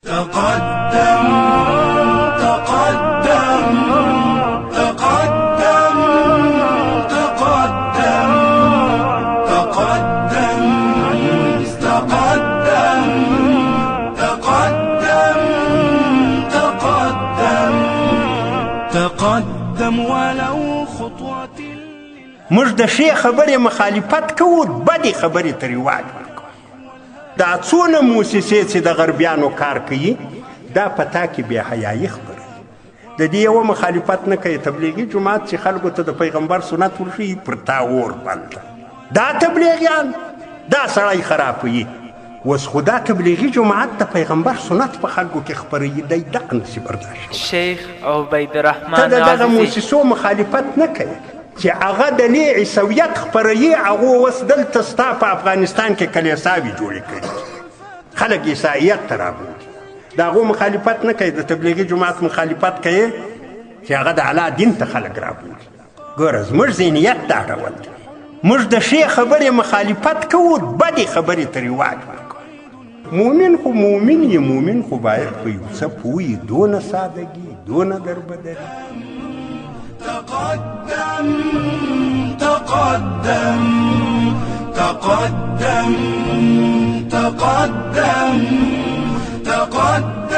تقدم تقدم تقدم تقدم تقدم تقدم تقدم تقدم تقدم ولو خطوة. موږ د ښې خبرې مخالفت کوو، بدې خبرې ته رواج ورکوو. دا څونه موسسې چې د غربیانو کار کوي دا په تا کې بې حیایي خپروي. د دې یوه مخالفت نه کوي تبلیغي جومات چې خلکو ته د پیغمبر سنت ورښیي، پر تا اور بل ده. دا تبلیغیان دا سړی خرابوي. اوس خو دا تبلیغي جومات د پیغمبر سنت په خلکو کې خپروي، دی دغه نسي برداشت. شیخ عبیدالرحمن ته د دغه عزیزي موسسو مخالفت نه کوي چې هغه د لې عیسویت خپروي. هغه اوس دلته ستا په افغانستان کې کلیساوې جوړې کړي، خلک عیسایت ته رابولي. د هغو مخالفت نه کوي. د تبلیغي جومات مخالفت کوي چې هغه د الله دین ته خلک رابولي. ګوره زموږ ذهنیت دا ډول دی. موږ د ښې خبرې مخالفت کوو، بدې خبرې ته رواج ورکوو. مومن خو مومن یې، مومن خو باید په یو څه پوهوي. دونه سادګي، دونه دربدري. تقدم تقدم تقدم تقدم تقدم